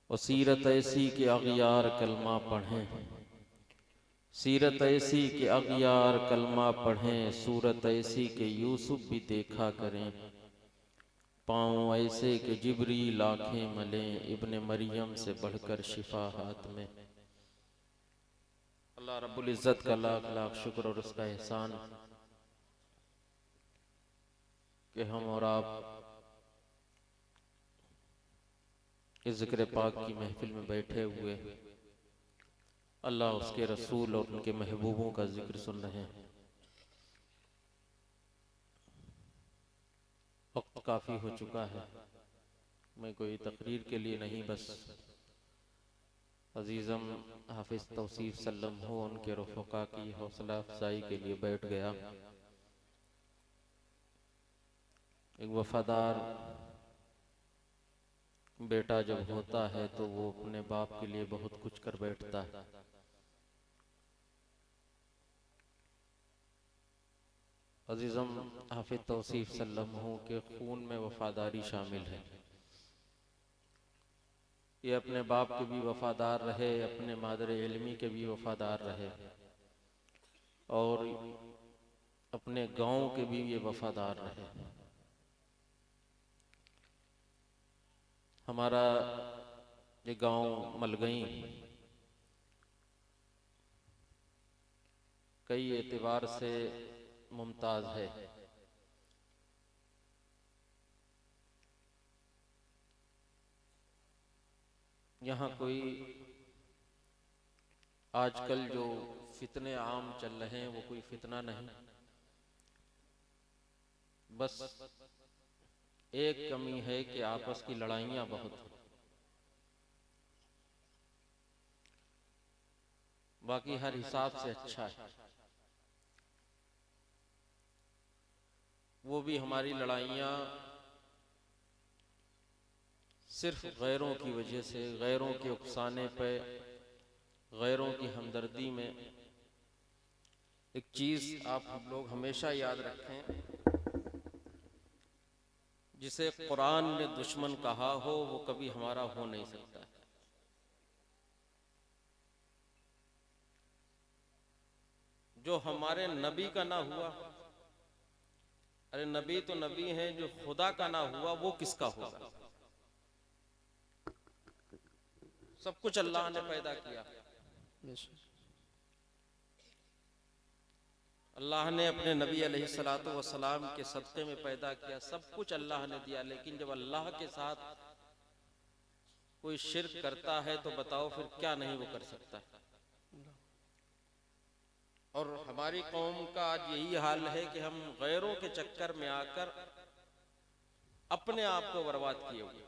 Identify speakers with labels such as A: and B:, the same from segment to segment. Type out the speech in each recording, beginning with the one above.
A: और सीरत ऐसी के अगियार कलमा पढ़ें, सीरत ऐसी के अगियार कलमा पढ़ें, सूरत ऐसी के यूसुफ भी देखा करें, पाँव ऐसे के जिब्रील आँखें मलें, इब्ने मरियम से बढ़कर शिफा हाथ में। अल्लाह रब्बुल इज़्ज़त का लाख लाख शुक्र और उसका एहसान कि हम और आप इस ज़िक्र पाक की महफिल में बैठे हुए अल्लाह उसके रसूल और उनके महबूबों का जिक्र सुन रहे हैं। वक्त काफ़ी हो चुका है, मैं कोई तकरीर के लिए नहीं, बस अजीज़म हाफिज तौसीफ सल्लम हो उनके रफ़क़ा की हौसला अफजाई के लिए बैठ गया। एक वफादार बेटा जब होता है तो वो अपने बाप के लिए बहुत कुछ कर बैठता है। अजीज़म हाफिज तौसीफ सल्लम हो के खून में वफादारी शामिल है। ये अपने बाप के भी वफादार रहे, अपने मादर इल्मी के भी वफादार रहे और अपने गांव के भी ये वफादार रहे। हमारा ये गांव मलगई कई एतबार से मुमताज़ है। यहाँ कोई आजकल जो फितने आम चल रहे हैं वो कोई फितना नहीं, बस एक कमी है कि आपस की लड़ाइयाँ बहुत, बाकी हर हिसाब से अच्छा है। वो भी हमारी लड़ाइयाँ सिर्फ गैरों की वजह से, गैरों के उकसाने पे, गैरों की हमदर्दी में। एक चीज़ आप हम लोग हमेशा याद रखें, जिसे कुरान ने दुश्मन कहा हो वो कभी हमारा हो नहीं सकता है। जो हमारे नबी का ना हुआ, अरे नबी तो नबी हैं, जो खुदा का ना हुआ वो किसका होगा? सब कुछ अल्लाह ने पैदा किया, अल्लाह ने अपने नबी अलैहिस्सलातु वस्सलाम के सदक़े में पैदा किया, सब कुछ अल्लाह ने दिया। लेकिन जब अल्लाह के साथ कोई शिर्क करता है तो बताओ फिर क्या नहीं वो कर सकता है। और हमारी कौम का आज यही हाल है कि हम गैरों के चक्कर में आकर अपने आप को बर्बाद किए हुए।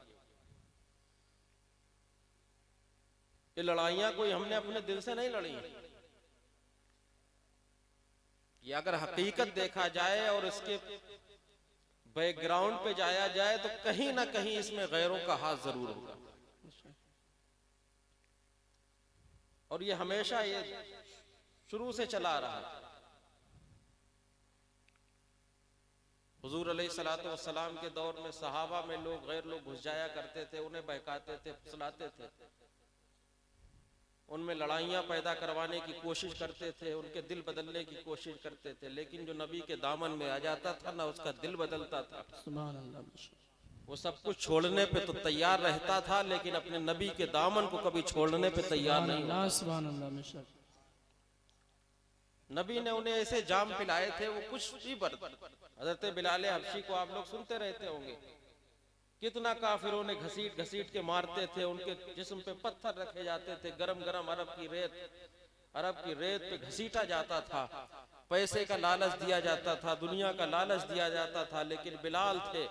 A: ये लड़ाइयां कोई हमने अपने दिल से नहीं लड़ी हैं। ये अगर हकीकत देखा जाए और इसके बैकग्राउंड पे जाया जाए तो कहीं ना कहीं इसमें गैरों का हाथ जरूर होगा। और ये हमेशा ये शुरू से चला रहा है। हुजूर अलैहिस्सलातु वस्सलाम के दौर में सहाबा में लोग गैर लोग घुस जाया करते थे, उन्हें बहकाते थे, फुसलाते थे, उनमें लड़ाइयाँ पैदा करवाने की कोशिश करते थे, उनके दिल बदलने की कोशिश करते थे। लेकिन जो नबी के दामन में आ जाता था ना उसका दिल बदलता था। सुभान अल्लाह। वो सब कुछ छोड़ने पे तो तैयार रहता था लेकिन अपने नबी के दामन को कभी छोड़ने पे तैयार नहीं। सुभान अल्लाह। नबी ने उन्हें ऐसे जाम पिलाए थे वो कुछ भी हज़रत बिलाल हबशी को आप लोग सुनते रहते होंगे, कितना काफिरों ने घसीट घसीट के मारते थे, उनके जिस्म पे पत्थर रखे जाते थे, गरम गरम अरब की रेत पे घसीटा जाता था, पैसे का लालच दिया जाता था, दुनिया का लालच दिया जाता था। लेकिन बिलाल थे,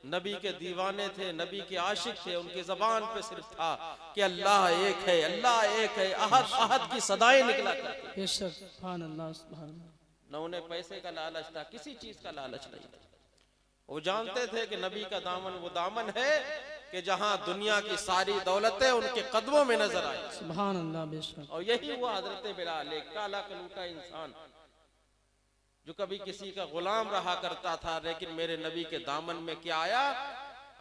A: नबी के दीवाने थे, नबी के आशिक थे, उनकी जबान पे सिर्फ था कि अल्लाह एक है, अल्लाह एक है, अहद अहद की सदाएं निकला करती। सुभान अल्लाह, सुभान अल्लाह। न उन्हें पैसे का लालच था, किसी चीज का लालच नहीं था। वो जानते थे कि नबी का दामन वो दामन है कि जहां दुनिया की सारी दौलतें उनके कदमों में नजर आई। सुभान अल्लाह, बेशक। और यही हुआ हजरत बिलाल, एक काला कलूटा इंसान जो कभी किसी का गुलाम रहा करता था, लेकिन मेरे नबी के दामन में क्या आया,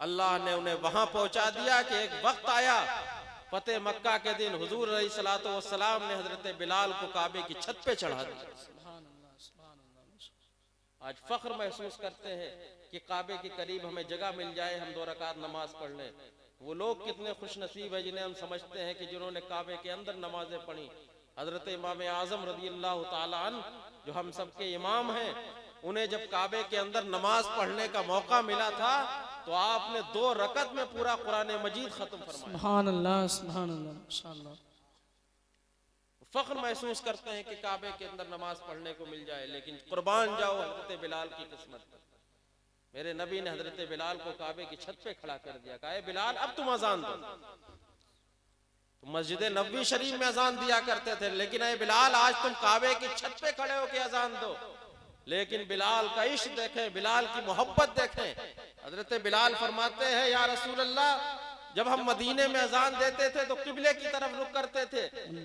A: अल्लाह ने उन्हें वहां पहुंचा दिया कि एक वक्त आया फतेह मक्का के दिन हुजूर अलैहिस्सलातु वस्सलाम ने हजरत बिलाल को काबे की छत पे चढ़ा दिया। आज फख्र महसूस करते हैं कि काबे के करीब हमें जगह मिल जाए, हम 2 रकात नमाज पढ़ लें। वो लोग कितने खुश नसीब है जिन्हें हम समझते हैं कि जिन्होंने काबे के अंदर नमाजें पढ़ी। हजरत इमाम आजम रज़ियल्लाहु ताला अन्हु जो हम सबके इमाम हैं, उन्हें जब काबे के अंदर नमाज पढ़ने का मौका मिला था तो आपने 2 रकत में पूरा कुरान मजीद खत्म फरमाया। सुभान अल्लाह, सुभान अल्लाह, माशाअल्लाह। फख्र महसूस करते हैं कि काबे के अंदर नमाज पढ़ने को मिल जाए, लेकिन कुर्बान जाओ हजरत बिलाल की किस्मत। मेरे नबी ने हजरत बिलाल को काबे की छत पे खड़ा कर दिया, कहा बिलाल अब तुम अजान दो। तो मस्जिद नबवी शरीफ में अजान दिया करते थे, लेकिन अरे बिलाल आज तुम काबे की छत पे खड़े हो के अजान दो। लेकिन बिलाल का इश्क देखें, बिलाल की मोहब्बत देखें। हजरत बिलाल फरमाते हैं या रसूल अल्लाह, जब हम मदीने में अजान देते थे तो किबले की तरफ रुख करते थे,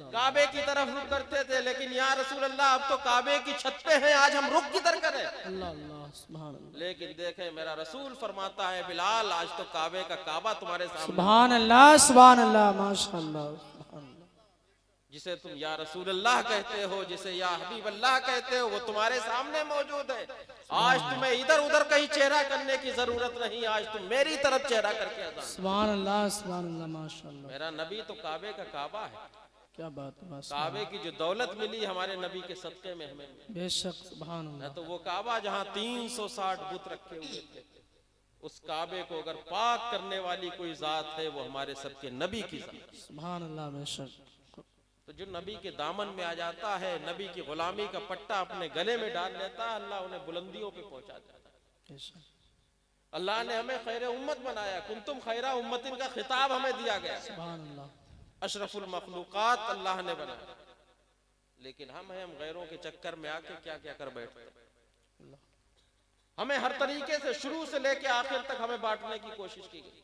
A: काबे की तरफ रुख करते थे, लेकिन या रसूल अल्लाह अब तो काबे की छत पे हैं, आज हम रुख किधर करें? अल्लाह अल्लाह, सुभान अल्लाह। लेकिन देखें मेरा रसूल फरमाता है बिलाल आज तो काबे का काबा तुम्हारे सामने। सुभान अल्लाह, सुभान अल्लाह, माशाअल्लाह। जिसे तुम या रसूल अल्लाह कहते हो, जिसे या हबीब अल्लाह कहते हो, वो तुम्हारे सामने मौजूद है। आज तुम्हें इधर उधर कहीं चेहरा करने की जरूरत नहीं, आज तुम मेरी तरफ चेहरा करके अज़ान। सुभान अल्लाह, सुभान अल्लाह, माशाअल्लाह। मेरा नबी तो काबे का काबा है। क्या बात है। काबे की जो दौलत मिली हमारे नबी के सदके में हमें, बेशक, सुभान अल्लाह। तो वो काबा जहाँ 360 बुत रखे हुए थे, उस काबे को अगर पाक करने वाली कोई जात है वो हमारे सबके नबी की जात। सुभान अल्लाह, बेशक। तो जो नबी के दामन में आ जाता है, नबी की गुलामी का पट्टा अपने गले में डाल लेता है, अल्लाह उन्हें बुलंदियों पे पहुंचा देता है। अल्लाह ने हमें खैर उम्मत बनाया, कुंतुम खैरा उम्मतिन का खिताब हमें दिया गया। सुभान अल्लाह। अशरफुल मखलूकात अल्लाह ने बनाया, लेकिन हम गैरों के चक्कर में आके क्या क्या कर बैठते हैं। हमें हर तरीके से शुरू से लेके आखिर तक हमें बांटने की कोशिश की गई।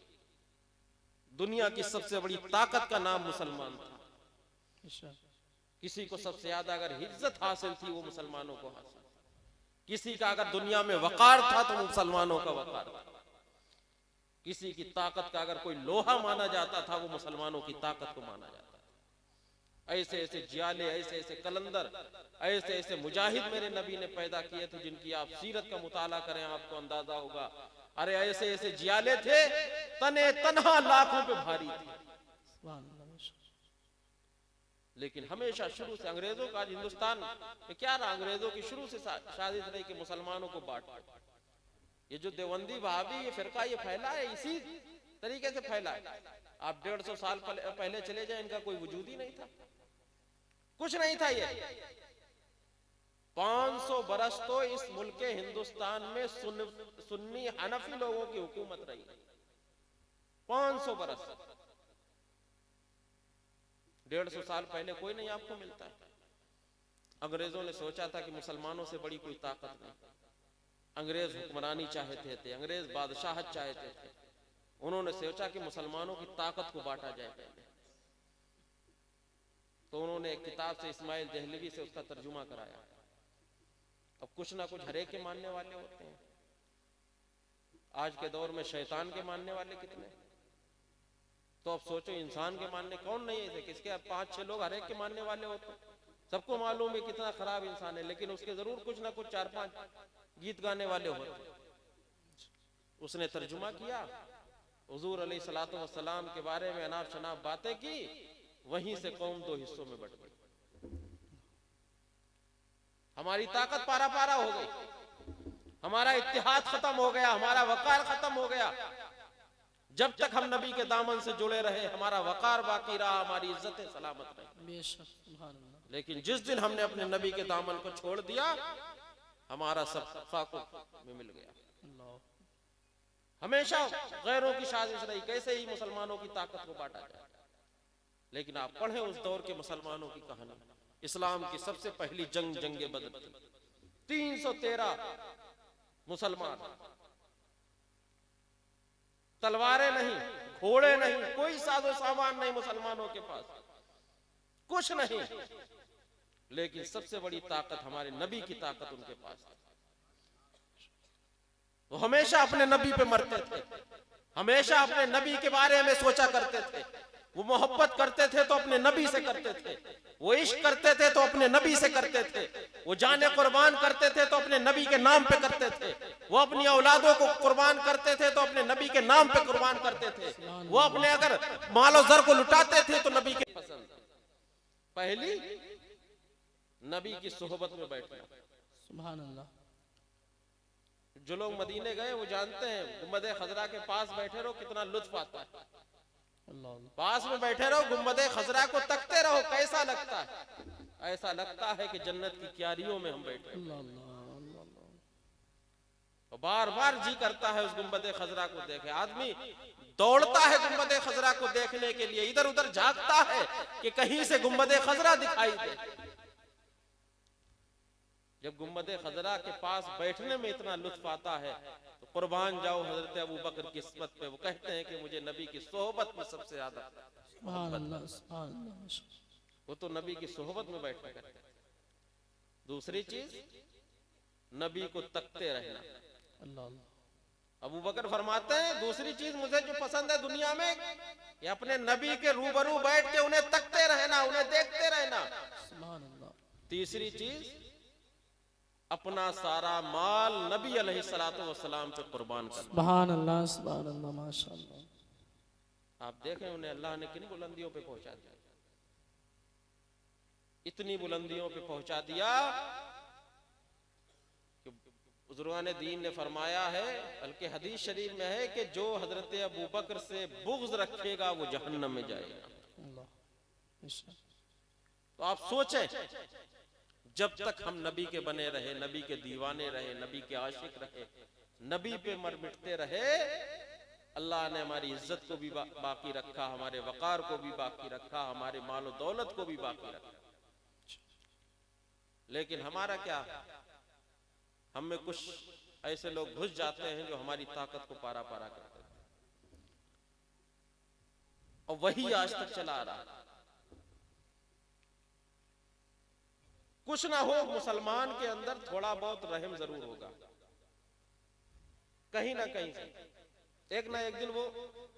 A: दुनिया की सबसे बड़ी ताकत का नाम मुसलमान था। किसी को सबसे ज्यादा अगर इज्जत हासिल थी वो मुसलमानों को हासिल। किसी का अगर दुनिया में वकार था तो मुसलमानों का वकार था। किसी की ताकत का अगर कोई लोहा माना जाता था वो मुसलमानों की ताकत को माना जाता था। ऐसे ऐसे जियाले, ऐसे ऐसे कलंदर, ऐसे ऐसे मुजाहिद मेरे नबी ने पैदा किए थे जिनकी आप सीरत का मुताला करें आपको अंदाजा होगा। अरे ऐसे ऐसे जियाले थे, तने तन्हा लाखों पे भारी थे। लेकिन हमेशा शुरू से अंग्रेजों का हिंदुस्तान में क्या रहा, अंग्रेजों की शुरू से साजिश रही कि मुसलमानों को बांट। ये जो देवबंदी वहाबी ये फिरका ये फैला है, इसी तरीके से फैला है। आप 150 साल पहले चले जाए, इनका कोई वजूद ही नहीं था, कुछ नहीं था। ये 500 बरस तो इस मुल्क के हिंदुस्तान में सुन्नी हनफी लोगों की हुकूमत रही। 500 बरस, 150 साल पहले कोई नहीं आपको मिलता है। अंग्रेजों ने सोचा था कि मुसलमानों से बड़ी कोई ताकत नहीं। अंग्रेज हुक्मरानी चाहते थे, अंग्रेज बादशाहत चाहते थे। उन्होंने सोचा कि मुसलमानों की ताकत को बांटा जाए पहले। तो उन्होंने एक किताब से इस्माइल दहलवी से उसका तर्जुमा कराया। अब कुछ ना कुछ हरेक के मानने वाले होते हैं। आज के दौर में शैतान के मानने वाले कितने, तो अब सोचो इंसान के मानने कौन नहीं है। किसके 5-6 लोग हर एक के मानने वाले होते। सबको मालूम है कितना खराब इंसान है, लेकिन उसके जरूर कुछ ना कुछ 4-5 गीत गाने वाले होते। उसने तर्जुमा किया, हुजूर अलैहिस्सलातु वस्सलाम के बारे में अनाप शनाप बातें की, वहीं से कौम 2 हिस्सों में बट गई। हमारी ताकत पारा पारा हो गई, हमारा इत्तेहाद खत्म हो गया, हमारा वकार खत्म हो गया। जब तक हम नबी के दामन से जुड़े रहे हमारा वकार बाकी रहा, हमारी इज्जतें सलामत रही। लेकिन जिस दिन हमने अपने नबी के दामन को छोड़ दिया, हमारा सब फाको में मिल गया। हमेशा गैरों की साजिश रही कैसे ही मुसलमानों की ताकत को बांटा जाए। लेकिन आप पढ़ें उस दौर के मुसलमानों की कहानी। इस्लाम की सबसे पहली जंग जंगे बदर थी। 313 मुसलमान, तलवारें नहीं, घोड़े नहीं, कोई साजो सामान नहीं मुसलमानों के पास, कुछ नहीं। लेकिन सबसे बड़ी ताकत हमारे नबी की ताकत उनके पास। वो हमेशा अपने नबी पे मरते थे, हमेशा अपने नबी के बारे में सोचा करते थे। वो मोहब्बत करते थे तो अपने नबी से करते थे, वो इश्क करते थे तो अपने नबी से करते थे, वो जाने कुर्बान करते थे तो अपने नबी के नाम पे करते थे, वो अपनी औलादों को कुर्बान करते थे तो अपने नबी के नाम पे कुर्बान करते थे, वो अपने अगर मालो जर को लुटाते थे तो नबी के पसंद। पहली नबी की सोहबत में बैठना।
B: सुभान अल्लाह।
A: जो लोग मदीने गए वो जानते हैं गुंबद खजरा के पास बैठे रहो कितना लुत्फ आता है। पास में बैठे रहो, गुंबद खजरा को तकते रहो, कैसा लगता है? ऐसा लगता है कि जन्नत की क्यारियों में हम बैठे। तो बार बार जी करता है उस गुंबद खजरा को देखे। आदमी दौड़ता है गुंबद खजरा को देखने के लिए, इधर उधर झांकता है कि कहीं से गुंबद खजरा दिखाई दे। जब गुंबद खजरा के पास बैठने में इतना लुत्फ आता है तो कुर्बान जाओ हजरत अबू बकर की किस्मत पे। वो कहते हैं कि मुझे नबी की सोहबत में सबसे ज्यादा, वो तो नबी की सोहबत में बैठा करते हैं। दूसरी चीज नबी को तकते रहना। अबू बकर फरमाते हैं दूसरी चीज मुझे जो पसंद है दुनिया में, ये अपने नबी के रूबरू बैठ के उन्हें तकते रहना, उन्हें देखते रहना। तीसरी चीज अपना सारा माल नबी अलैहिस्सलातु वस्सलाम पे कुर्बान करना।
B: सुभान अल्लाह, सुभान अल्लाह, माशाअल्लाह।
A: आप देखें उन्हें अल्लाह ने किन बुलंदियों पे पहुंचा दिया, इतनी बुलंदियों पे पहुंचा दिया कि बुजुर्गान दीन ने फरमाया है, बल्कि हदीस शरीफ में है कि जो हजरत अबू बकर से बुग़्ज़ रखेगा वो जहन्नम में जाएगा। तो आप सोचें, जब तक हम नबी के बने रहे, नबी के दीवाने रहे, नबी के आशिक रहे, नबी पे मर मिटते रहे, अल्लाह ने हमारी इज्जत को भी बाकी रखा, हमारे वकार को भी बाकी रखा, हमारे मालो दौलत को भी बाकी रखा। लेकिन हमारा क्या, हम में कुछ ऐसे लोग घुस जाते हैं जो हमारी ताकत को पारा पारा करते हैं, और वही आज तक चला आ रहा। कुछ ना हो, मुसलमान के अंदर थोड़ा बहुत रहम जरूर होगा, कहीं ना कहीं से एक ना एक दिन वो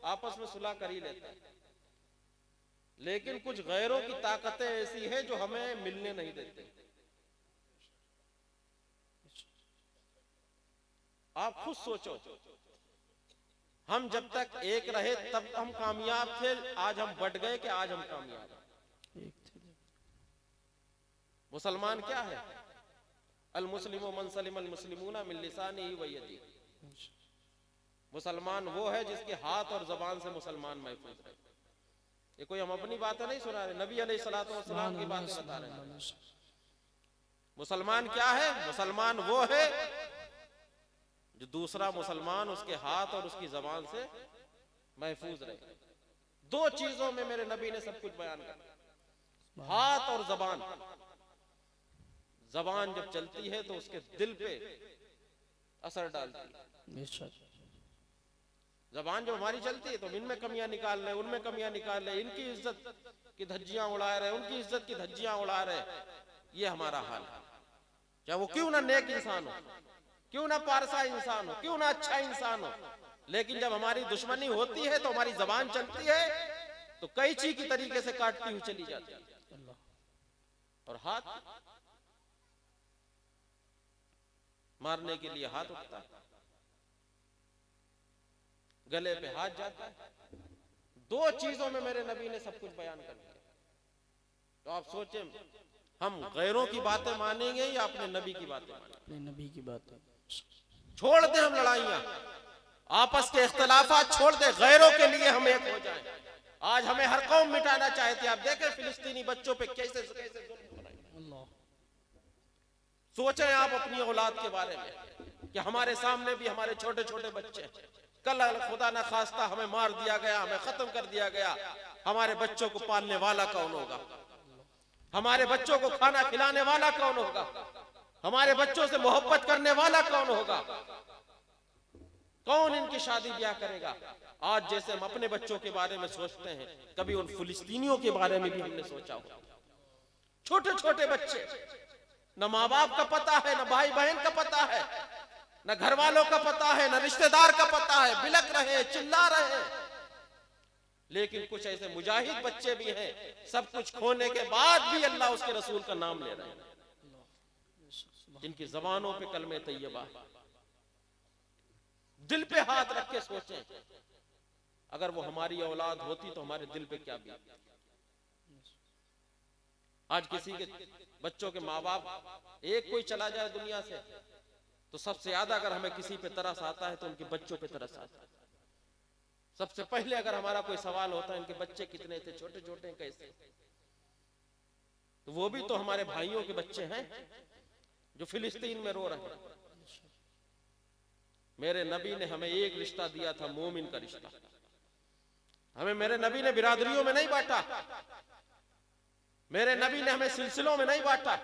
A: आपस में सुलह कर ही लेता है। लेकिन कुछ गैरों की ताकतें ऐसी हैं जो हमें मिलने नहीं देते। आप खुद सोचो, हम जब तक एक रहे तब हम कामयाब थे, आज हम बढ़ गए कि आज हम कामयाब हैं। मुसलमान क्या है? अल मुस्लिमु मन सलिम अल मुस्लिमूना मिन लिसानिही व यदिही। मुसलमान वो है जिसके हाथ और जबान से मुसलमान महफूज रहे। ये कोई हम अपनी बातें नहीं सुना रहे, नबी अलैहिस्सलातु वस्सलाम की बातें बता रहे हैं। मुसलमान क्या है? मुसलमान वो है जो दूसरा मुसलमान उसके हाथ और उसकी जबान से महफूज रहे। दो चीजों में मेरे नबी ने सब कुछ बयान किया, हाथ और जबान। जबान जब चलती है तो उसके दिल पे असर डालती है। जबान जब हमारी चलती है तो इनमें कमियां निकाल रहे, उनमें कमियां निकाल रहे, इनकी इज्जत की धज्जियां उड़ा रहे, उनकी इज्जत की धज्जियां उड़ा रहे। ये हमारा हाल है, चाहे वो क्यों ना नेक इंसान हो, क्यों ना पारसा इंसान हो, क्यों ना अच्छा इंसान हो। लेकिन जब हमारी दुश्मनी होती है तो हमारी जबान चलती है तो कैंची की तरीके से काटती हुई चली जाती है। और हाथ मारने के लिए हाथ उठता है, गले पे हाथ जाता है। दो चीजों में मेरे नबी ने सब कुछ बयान कर दिया। तो आप सोचें, हम गैरों की बातें मानेंगे या अपने नबी की बातें मानेंगे?
B: अपने नबी की बातें।
A: छोड़ दे हम लड़ाइयां, आपस के इख्तलाफात छोड़ दे, गैरों के लिए हम एक हो जाएं। आज हमें हर कौम मिटाना चाहती है। आप देखें फिलिस्तीनी बच्चों पे कैसे सोचें आप अपनी औलाद के बारे में कि हमारे सामने भी हमारे छोटे छोटे बच्चे, कल खुदा न खास्ता हमें मार दिया गया, हमें खत्म कर दिया गया, हमारे बच्चों को पालने वाला कौन होगा? हमारे बच्चों को खाना खिलाने वाला कौन होगा? हमारे बच्चों से मोहब्बत करने वाला कौन होगा? कौन इनकी शादी ब्याह करेगा? आज जैसे हम अपने बच्चों के बारे में सोचते हैं, कभी उन फिलिस्तीनियों के बारे में भी हमने सोचा हो। छोटे छोटे बच्चे, न माँ बाप का पता है, न भाई बहन का पता है, न घर वालों का पता है, न रिश्तेदार का पता है, बिलक रहे, चिल्ला रहे। लेकिन कुछ ऐसे मुजाहिद बच्चे भी हैं, सब कुछ खोने के बाद भी अल्लाह उसके रसूल का नाम ले रहे हैं, जिनकी जबानों पे कलमे तैयबा है। दिल पे हाथ रख के सोचें, अगर वो हमारी औलाद होती तो हमारे दिल पे क्या बीतती। आज किसी के बच्चों के माँ बाप एक कोई चला जाए दुनिया से, तो सबसे ज्यादा अगर हमें किसी पे तरस आता है तो उनके बच्चों पे तरस आता है। सबसे पहले अगर हमारा कोई सवाल होता है इनके बच्चे कितने थे, छोटे छोटे कैसे, तो वो भी तो हमारे भाइयों के बच्चे हैं जो फिलिस्तीन में रो रहे हैं। मेरे नबी ने हमें एक रिश्ता दिया था, मोमिन का रिश्ता। हमें मेरे नबी ने बिरादरियों में नहीं बांटा, मेरे नबी ने हमें सिलसिलों में नहीं बांटा,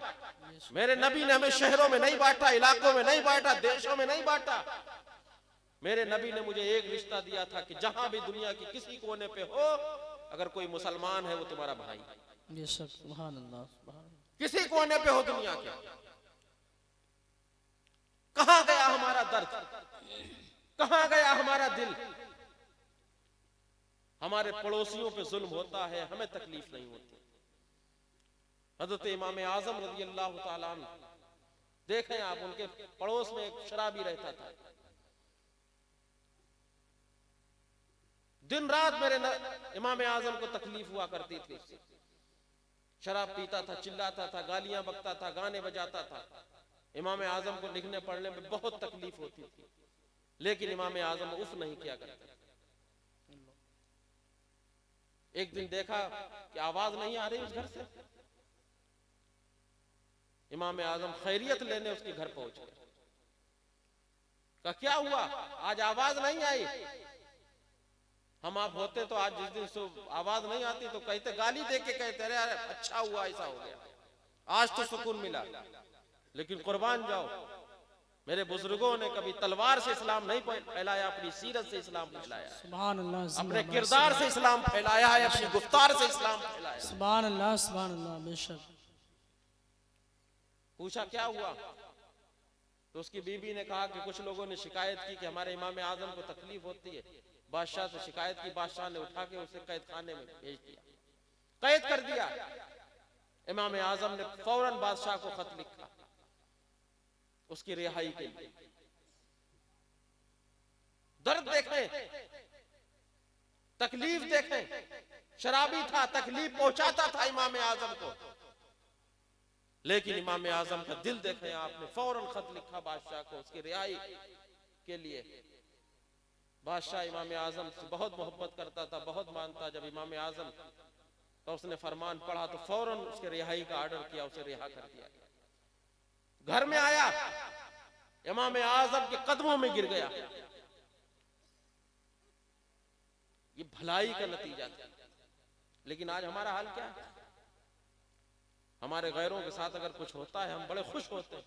A: मेरे नबी ने हमें शहरों में नहीं बांटा, इलाकों में नहीं बांटा, देशों में नहीं बांटा। मेरे नबी ने मुझे एक रिश्ता दिया था कि जहां भी दुनिया की किसी कोने पे हो, अगर कोई मुसलमान है वो तुम्हारा भाई।
B: सुभान अल्लाह, सुभान अल्लाह।
A: किसी कोने पे हो दुनिया के, कहां गया हमारा दर्द, कहां गया हमारा दिल। हमारे पड़ोसियों पे जुल्म होता है, हमें तकलीफ नहीं होती। हजरत इमाम आजम रज़ी अल्लाह तआला अन्हु, देखें आप, उनके पड़ोस में एक शराबी रहता था। दिन रात मेरे इमाम आजम को तकलीफ हुआ करती थी, शराब पीता था, चिल्लाता था, गालियां बकता था, गाने बजाता था। इमाम आजम को लिखने पढ़ने में बहुत तकलीफ होती थी, लेकिन इमाम आजम उफ नहीं किया करते। एक दिन देखा कि आवाज नहीं आ रही उस घर से, इमाम आजम खैरियत लेने उसके घर पहुंच गए। कहा क्या हुआ, आज आवाज नहीं आई। हम आप होते तो आज जिस दिन आवाज नहीं आती तो कहते, गाली दे के कहते, अरे अच्छा हुआ ऐसा हो गया, आज तो सुकून मिला। लेकिन कुर्बान जाओ, मेरे बुजुर्गों ने कभी तलवार से इस्लाम नहीं फैलाया, अपनी सीरत से इस्लाम फैलाया,
B: सुभान अल्लाह,
A: अपने किरदार से इस्लाम फैलाया है, अपनी गुफ्तार से इस्लाम फैलाया।
B: सुभान अल्लाह, सुभान अल्लाह। बेशक।
A: पूछा क्या हुआ, तो उसकी बीबी ने कहा कि कुछ लोगों ने शिकायत की कि हमारे इमाम आजम को तकलीफ होती है। बादशाह से शिकायत की, बादशाह ने उठा के उसे कैद खाने में भेज दिया, कैद कर दिया। इमाम आजम ने फौरन बादशाह को खत लिखा उसकी रिहाई के लिए। दर्द देखें, तकलीफ देखें, शराबी था, तकलीफ पहुंचाता था इमाम आजम को, लेकिन इमाम आजम का दिल देखें आपने, फौरन खत लिखा बादशाह को उसकी रिहाई के लिए। बादशाह इमाम आजम से बहुत मोहब्बत करता था, बहुत मानता। जब इमाम आजम तो उसने फरमान पढ़ा तो फौरन उसके रिहाई का ऑर्डर किया, उसे रिहा कर दिया। घर में आया, इमाम आजम के कदमों में गिर गया। ये भलाई का नतीजा था। लेकिन आज हमारा हाल क्या है, हमारे गैरों के साथ अगर कुछ होता है हम बड़े खुश होते हैं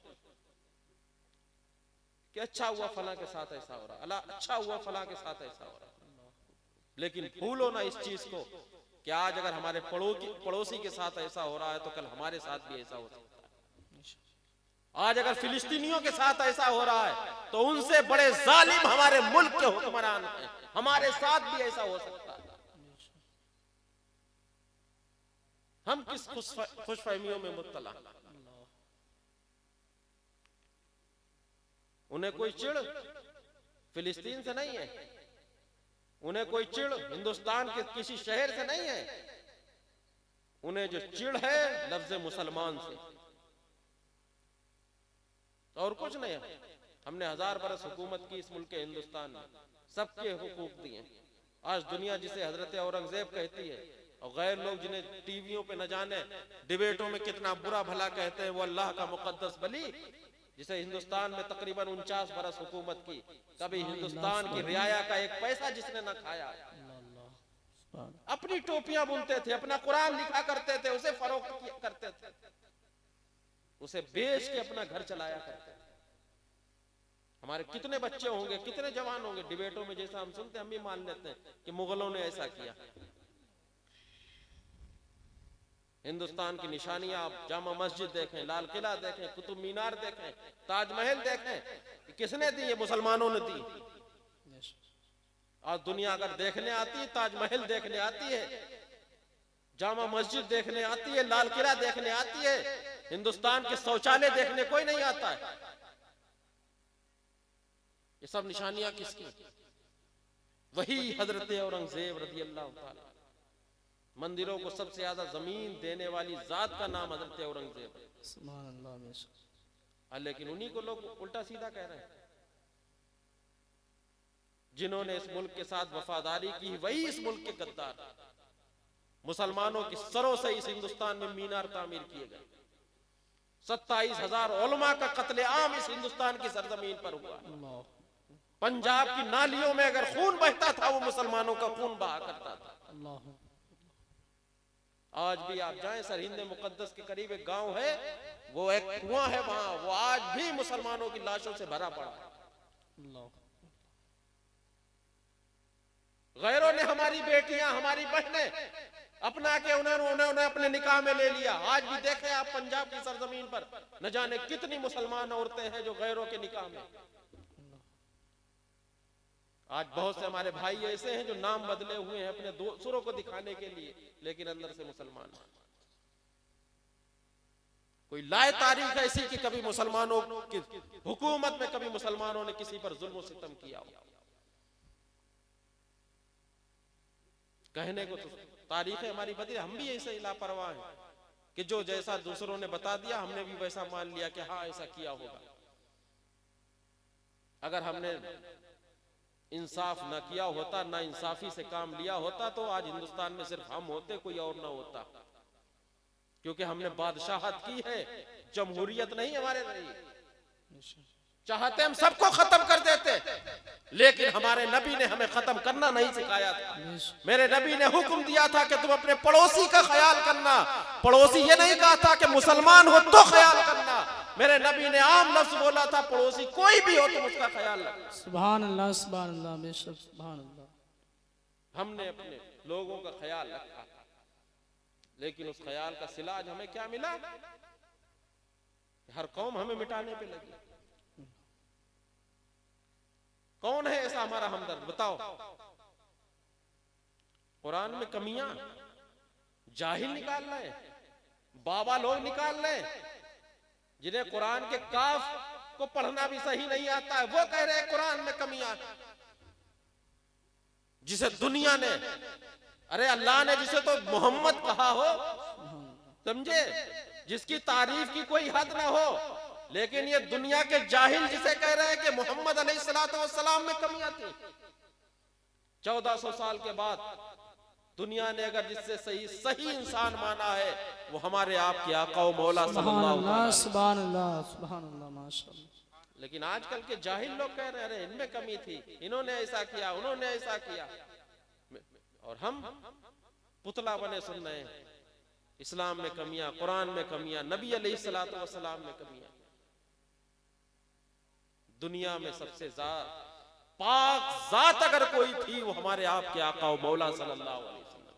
A: कि अच्छा हुआ फला के साथ ऐसा हो रहा, अल्लाह अच्छा हुआ फला के साथ ऐसा हो रहा। लेकिन भूलो ना इस चीज को कि आज अगर हमारे पड़ोसी के साथ ऐसा हो रहा है तो कल हमारे साथ भी ऐसा हो सकता है। आज अगर फिलिस्तीनियों के साथ ऐसा हो रहा है तो उनसे बड़े जालिम हमारे मुल्क के हुक्मरान हैं, हमारे साथ भी ऐसा हो सकता है। हम किस खुशफहमियों में मुब्तला। उन्हें कोई चिढ़ फिलिस्तीन से नहीं है, उन्हें कोई चिढ़ हिंदुस्तान के किसी शहर से नहीं है, उन्हें जो चिढ़ है लफ्ज मुसलमान से, और कुछ नहीं है। हमने 1000 बरस हुकूमत की इस मुल्क के हिंदुस्तान में, सबके हुकूक दिए। आज दुनिया जिसे हजरत औरंगजेब कहती है और गैर लोग जिन्हें टीवियों पे न जाने डिबेटों में कितना बुरा भला कहते हैं, वो अल्लाह का मुकद्दस बली, जिसे हिंदुस्तान में तकरीबन 49 बरस हुकूमत की, कभी हिंदुस्तान की रियाया का एक पैसा जिसने न खाया। अपनी टोपियां बुनते थे, अपना कुरान लिखा करते थे, उसे फरोख्त करते थे, उसे बेच के अपना घर चलाया करते थे। हमारे कितने बच्चे होंगे, कितने जवान होंगे, डिबेटों में जैसा हम सुनते हम भी मान लेते हैं कि मुगलों ने ऐसा किया। हिंदुस्तान की निशानियां आप जामा मस्जिद देखें, लाल किला देखें, कुतुब मीनार देखें, ताजमहल देखें, किसने दी? ये मुसलमानों ने दी। आज दुनिया अगर देखने आती है, ताजमहल देखने आती है, जामा मस्जिद देखने आती है, लाल किला देखने आती है, हिंदुस्तान के शौचालय देखने कोई नहीं आता है। ये सब निशानियां किसकी? वही हजरत औरंगजेब रज़ी अल्लाह ताला। मंदिरों को सबसे ज्यादा जमीन देने वाली जात का नाम हजरत औरंगजेब है।
B: सुभान अल्लाह बेशक।
A: लेकिन उन्हीं को लोग उल्टा सीधा कह रहे हैं। जिन्होंने इस मुल्क के साथ वफादारी की, वही इस मुल्क के गद्दार। मुसलमानों की सरों से इस हिंदुस्तान में मीनार तामीर किए गए। 27,000 उलमा का कत्लेआम इस हिंदुस्तान की सरजमीन पर हुआ। पंजाब की नालियों में अगर खून बहता था, वो मुसलमानों का खून बहा करता था। आज भी आप जाएं, सरहिंद मुकद्दस के करीब एक गांव है, वो एक कुआं है वहां, वो आज भी मुसलमानों की लाशों से भरा पड़ा है। गैरों ने हमारी बेटियां, हमारी बहनें अपना के उन्होंने अपने निकाह में ले लिया। आज भी देखें आप पंजाब की सरजमीन पर न जाने कितनी मुसलमान औरतें हैं जो गैरों के निकाह में। आज बहुत से हमारे भाई ऐसे हैं जो नाम बदले हुए हैं अपने दूसरों को दिखाने के लिए, लेकिन अंदर से मुसलमान। कोई लाए तारीख ऐसी कि कभी मुसलमानों की हुकूमत में कभी मुसलमानों ने किसी पर जुल्म सितम किया हो? कहने को तो तारीखें हमारी बदली, हम भी ऐसे ही लापरवाह हैं कि जो जैसा दूसरों ने बता दिया हमने भी वैसा मान लिया कि हाँ ऐसा किया होगा। अगर हमने इंसाफ ना किया होता, ना इंसाफी से काम लिया होता, तो आज हिंदुस्तान में सिर्फ हम होते, कोई और ना होता। क्योंकि हमने बादशाहत की है, जमहूरियत नहीं हमारे रही। चाहते हम सबको खत्म कर देते, लेकिन हमारे नबी ने हमें खत्म करना नहीं सिखाया था। मेरे नबी ने हुक्म दिया था कि तुम अपने पड़ोसी का ख्याल करना। पड़ोसी ये नहीं कहा था कि मुसलमान हो तो ख्याल करना। मेरे नबी ने आम लफ्ज बोला था, पड़ोसी कोई भी हो तुम उसका ख्याल रखना।
B: सुभान अल्लाह, सुभान अल्लाह बेशक, सुभान अल्लाह।
A: हमने अपने लोगों का ख्याल रखा, लेकिन उस ख्याल का सिला आज हमें क्या मिला? हर कौम हमें मिटाने पे लगी। कौन है ऐसा हमारा हमदर्द? बताओ। कुरान में कमियां जाहिल निकाल रहे हैं, बाबा लोग निकाल रहे हैं, जिन्हें कुरान के काफ को पढ़ना भी सही नहीं आता है, वो कह रहे हैं कुरान में कमियां। जिसे दुनिया ने, अरे अल्लाह ने जिसे तो मोहम्मद कहा हो, समझे, जिसकी तारीफ की कोई हद ना हो, लेकिन ये दुनिया के जाहिल जिसे कह रहे हैं कि मोहम्मद अलैहिस्सलाम में कमियां थी। 1400 साल के बाद दुनिया ने अगर जिससे सही इंसान माना है, वो हमारे आपके आका व मौला सल्लल्लाहु अलैहि वसल्लम।
B: सुभान अल्लाह, सुभान अल्लाह, माशाअल्लाह।
A: लेकिन आजकल के जाहिल लोग कह रहे हैं इनमें कमी थी, इन्होंने ऐसा किया, उन्होंने ऐसा किया, और हम पुतला बने सुन रहे हैं। इस्लाम में कमियां, कुरान में कमियां, नबी अलैहिस्सलातु वस्सलाम में कमियां। दुनिया में सबसे पाक जात अगर कोई थी, वो हमारे आपके आका व मौला सल्लल्लाहु अलैहि वसल्लम।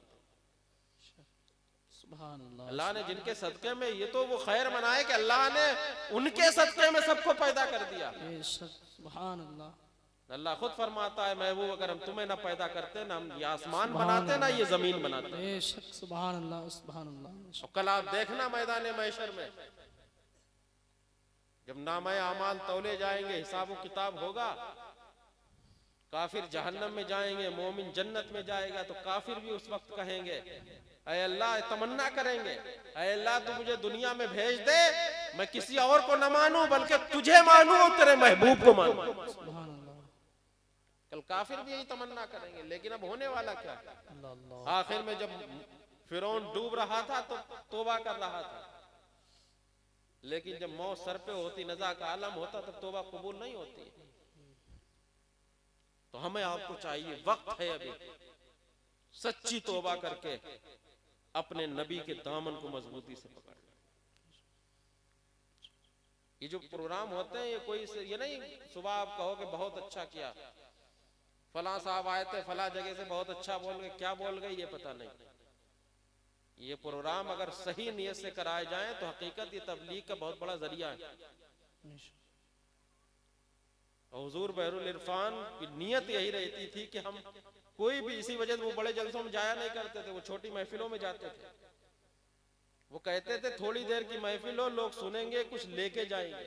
B: सुभान अल्लाह।
A: अल्लाह ने जिनके सदके में, ये तो वो खैर मनाए कि अल्लाह ने उनके सदके में सबको पैदा कर दिया।
B: सुभान अल्लाह।
A: अल्लाह खुद फरमाता है, महबूब अगर हम तुम्हें ना पैदा करते, ना हम ये आसमान बनाते, ना ये जमीन बनाते।
B: सुभान अल्लाह, सुभान अल्लाह।
A: कल आप देखना मैदान महशर में जब नामे आमाल तौले जाएंगे, हिसाब किताब होगा, काफिर जहन्नम में जाएंगे, मोमिन जन्नत में जाएगा, तो काफिर भी उस वक्त कहेंगे, ऐ अल्लाह, तमन्ना करेंगे, ऐ अल्लाह तू मुझे दुनिया में भेज दे, मैं किसी और को न मानूं बल्कि तुझे मानूं और तेरे महबूब को मानूं। कल काफिर भी यही तमन्ना करेंगे, लेकिन अब होने वाला क्या? आखिर में जब फिरौन डूब रहा था तो तौबा कर रहा था, लेकिन जब मौत सर पे होती, नज़ा का आलम होता, तब तौबा कबूल नहीं होती। तो हमें आपको चाहिए, वक्त है अभी, सच्ची तौबा करके अपने नबी के दामन को मजबूती से पकड़ लें। ये जो प्रोग्राम होते हैं, ये कोई ये नहीं सुबह आप कहो कि बहुत अच्छा किया, फला साहब आए थे फला जगह से बहुत अच्छा बोल गए, क्या बोल गए ये पता नहीं। ये प्रोग्राम अगर सही नियत से कराए जाएं तो हकीकत ये तबलीग का बहुत बड़ा जरिया है। हुजूर बहरुल इरफान की नियत यही रहती थी कि हम कोई भी, इसी वजह से वो बड़े जलसों में जाया नहीं करते थे, वो छोटी महफिलों में जाते थे। वो कहते थे थोड़ी देर की महफिल हो, लोग सुनेंगे, कुछ लेके जाएंगे।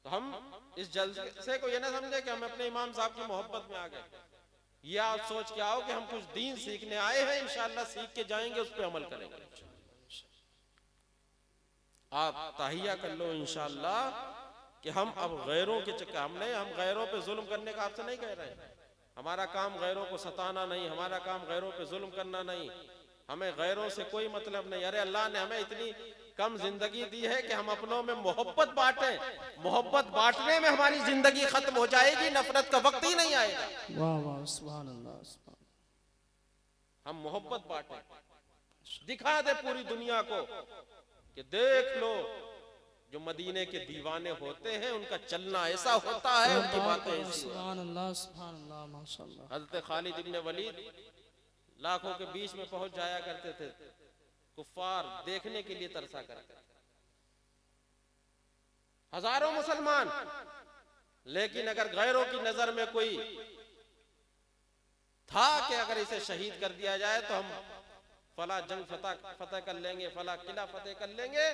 A: तो हम इस जलसे को ये ना समझे कि हम अपने इमाम साहब की मोहब्बत में आ गए। ये आप सोच के आओ कि हम कुछ दीन सीखने आए हैं, इंशाअल्लाह सीख के जाएंगे, उस पर अमल करेंगे। आप ताहिया कर लो इंशाअल्लाह कि हम अब गैरों के चक्कर, हम गैरों पे जुल्म करने का आपसे नहीं कह रहे हैं। हमारा काम गैरों को सताना नहीं, हमारा काम गैरों पे जुल्म करना नहीं, हमें गैरों से कोई मतलब नहीं। अरे अल्लाह ने हमें इतनी कम जिंदगी दी है कि हम अपनों में मोहब्बत बांटें। मोहब्बत बांटने में हमारी जिंदगी खत्म हो जाएगी, नफरत का वक्त ही नहीं आएगा।
B: वाह वाह, सुभान अल्लाह।
A: हम मोहब्बत बांटें, दिखा दे पूरी दुनिया को कि देख लो, जो मदीने के दीवाने होते हैं उनका चलना ऐसा होता है, उनकी बातें ऐसी।
B: सुभान अल्लाह, सुभान अल्लाह, माशाअल्लाह।
A: हज़रत खालिद इब्न वलीद लाखों के बीच में पहुंच जाया करते थे, कुफ्फार देखने के लिए तरसा करते थे, हजारों मुसलमान, लेकिन अगर गैरों की नजर में कोई था कि अगर इसे शहीद कर दिया जाए तो हम फला जंग फतह कर लेंगे, फला किला फतेह कर लेंगे,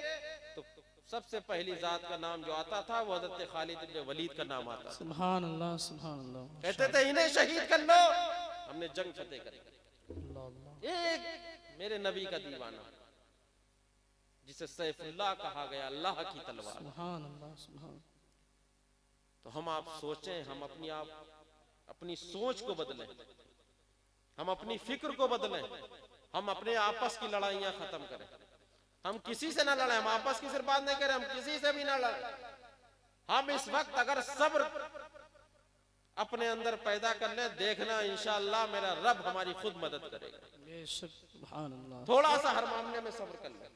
A: तो सबसे पहली जात का नाम जो आता था वो हज़रत खालिद इब्न वलीद का नाम आता था।
B: सुभान अल्लाह, सुभान अल्लाह।
A: कहते थे इन्हें शहीद कर लो, हमने जंग फतेह करी। एक मेरे नबी का दीवाना जिसे सैफुल्लाह कहा गया, अल्लाह की तलवार।
B: सुभान अल्लाह, सुभान।
A: तो हम आप सोचें, हम अपनी सोच को बदलें, हम अपनी फिक्र को बदलें, हम अपने आपस की लड़ाइयां खत्म करें। हम किसी से ना लड़ें, हम आपस की सिर्फ बात नहीं करें, हम किसी से भी ना लड़ें। हम इस वक्त अगर सब्र अपने अंदर पैदा कर लें, देखना इंशाअल्लाह मेरा रब हमारी खुद मदद करेगा।
B: सुभान अल्लाह।
A: थोड़ा सा हर मामले में सब्र कर लें।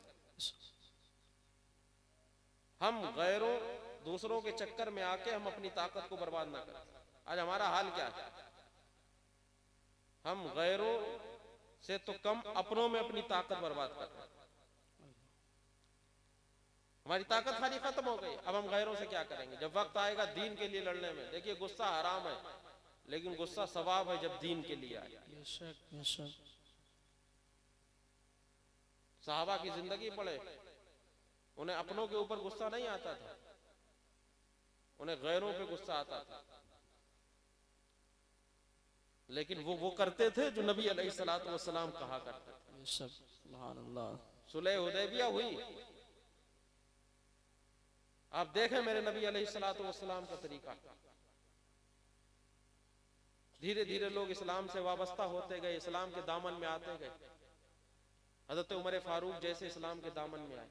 A: हम गैरों दूसरों के चक्कर में आके हम अपनी ताकत को बर्बाद ना करें। आज हमारा हाल क्या है, हम गैरों से तो कम अपनों में अपनी ताकत बर्बाद कर रहे हैं। हमारी ताकत सारी खत्म हो गई, अब हम गैरों से क्या करेंगे। जब वक्त आएगा दीन के लिए लड़ने में, देखिए गुस्सा हराम है, लेकिन गुस्सा सवाब है जब दीन के लिए आए। सहाबा की जिंदगी पढ़े, उन्हें अपनों के ऊपर गुस्सा नहीं आता था, उन्हें गैरों पे गुस्सा आता था। लेकिन वो करते थे जो नबी अलैहिस्सलातु वस्सलाम कहा करते थे।
B: सुभान अल्लाह।
A: सुलह हुदैबिया हुई, आप देखें मेरे नबी अलैहिस्सलातु वस्सलाम का तरीका। धीरे धीरे लोग इस्लाम से वाबस्ता होते गए, इस्लाम के दामन में आते गए। हजरत उमर फारूक जैसे इस्लाम के दामन में आए,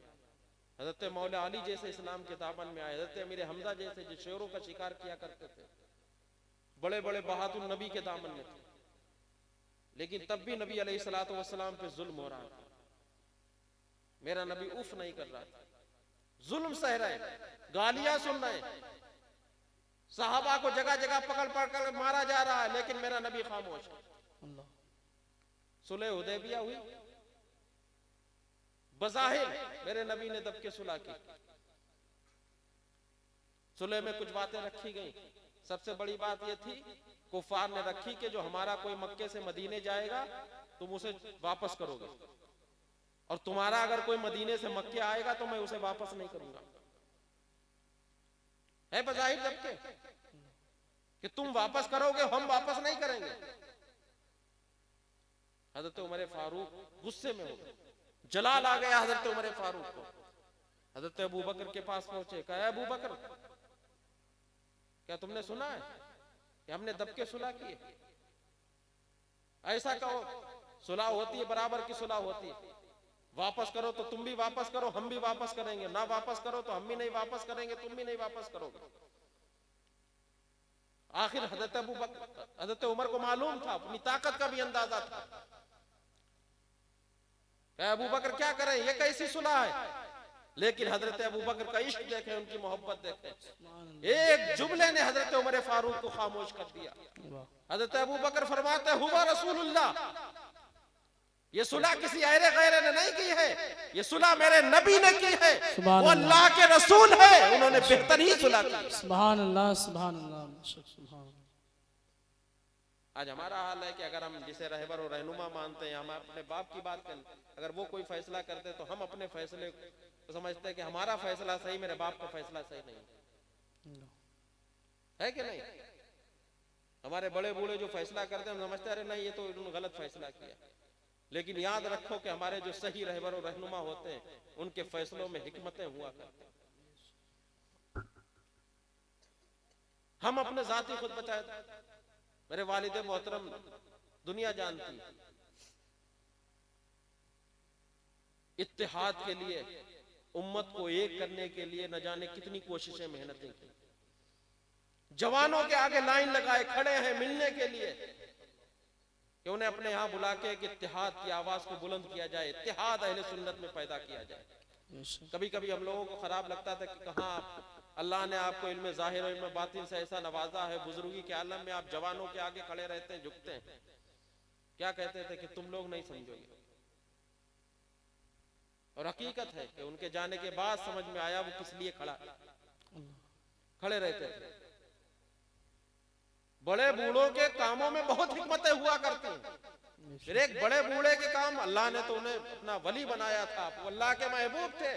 A: हजरत मौला अली जैसे इस्लाम के दामन में आए, हजरत अमीर हमजा जैसे जो शेरों का शिकार किया करते थे, बड़े बड़े बहादुर नबी के दामन में थे। लेकिन तब भी नबी अलैहिस्सलातु वस्सलाम पे जुल्म हो रहा था। मेरा नबी उफ नहीं कर रहा था, जुल्म सह रहे, गालियां सुन रहे, सहाबा को जगह जगह पकड़ पकड़ मारा जा रहा है, लेकिन मेरा नबी खामोश। सुलह हुदैबिया हुई, बज़ाहिर मेरे नबी ने दब के सुलह की। सुलह में कुछ बातें रखी गई। सबसे बड़ी बात यह थी, कुफार ने रखी कि जो हमारा कोई मक्के से मदीने जाएगा तुम उसे वापस करोगे, और तुम्हारा अगर कोई मदीने से मक्के आएगा तो मैं उसे वापस नहीं करूंगा। है बज़ाहिर दबके कि तुम वापस करोगे, हम वापस नहीं करेंगे। हजरत उमर फारूक गुस्से में हो गए, जलाल आ गया हजरत उमर फारूक को। हजरत अबू बकर के पास पहुंचे, कहा अबू बकर, क्या तुमने सुना है कि हमने दबके सुलह की? ऐसा कहो, सुलह होती है, बराबर की सुलह होती है। वापस करो तो तुम भी वापस करो, हम भी वापस करेंगे, ना वापस करो तो हम भी नहीं वापस करेंगे, तुम भी नहीं वापस करोगे। आखिर हजरत उमर को मालूम था, अपनी ताकत का भी अंदाजा था। अबू बकर क्या करें, ये कैसी सुलह है? लेकिन हजरत अबू बकर का इश्क देखें, उनकी मोहब्बत देखें। एक जुमले ने हजरत उमर फारूक को खामोश कर दिया। हजरत अबू बकर फरमाते हुआ रसूलुल्लाह, ये सुलह किसी अहरे गैरे ने नहीं की है, ये सुलह मेरे नबी ने की है।
B: सुभान
A: वो अल्लाह के रसूल है, उन्होंने बेहतर ही सुलह की।
B: सुभान अल्लाह, सुभान अल्लाह, सुभान।
A: आज हमारा हाल है कि अगर हम जिसे रहबर और रहनुमा मानते हैं, हम अपने बाप की बात करें, अगर वो कोई फैसला करते तो हम अपने फैसले को समझते हैं कि हमारा फैसला सही, मेरे बाप का फैसला सही नहीं है कि नहीं। हमारे बड़े बूढ़े जो फैसला करते हैं हम समझते हैं अरे नहीं ये तो उन्होंने गलत फैसला किया। लेकिन याद रखो कि हमारे जो सही रहबर और रहनुमा होते हैं उनके फैसलों में हिकमतें हुआ करती हैं। हम अपने जाती खुद बचाए, मेरे वालिद मोहतरम दुनिया जानती है, इत्तेहाद के लिए, उम्मत को एक करने के लिए न जाने कितनी कोशिशें मेहनतें की। जवानों के आगे लाइन लगाए खड़े हैं मिलने के लिए कि उन्हें अपने यहां बुला के कि इत्तेहाद की आवाज को बुलंद किया जाए, इत्तेहाद अहले सुन्नत में पैदा किया जाए। कभी कभी हम लोगों को खराब लगता था कि कहां अल्लाह ने आपको इल्म जाहिर और इल्म बातिन से ऐसा नवाजा है, बुजुर्गी के आलम में आप जवानों के आगे खड़े रहते हैं, झुकते हैं। क्या कहते थे कि तुम लोग नहीं समझोगे, और हकीकत है कि उनके जाने के बाद समझ में आया वो किस लिए खड़े रहते थे। बड़े बूढ़ों के कामों में बहुत हिकमतें हुआ करती हैं। फिर एक बड़े बूढ़े के काम, अल्लाह ने तो उन्हें अपना वली बनाया था, वो अल्लाह के महबूब थे,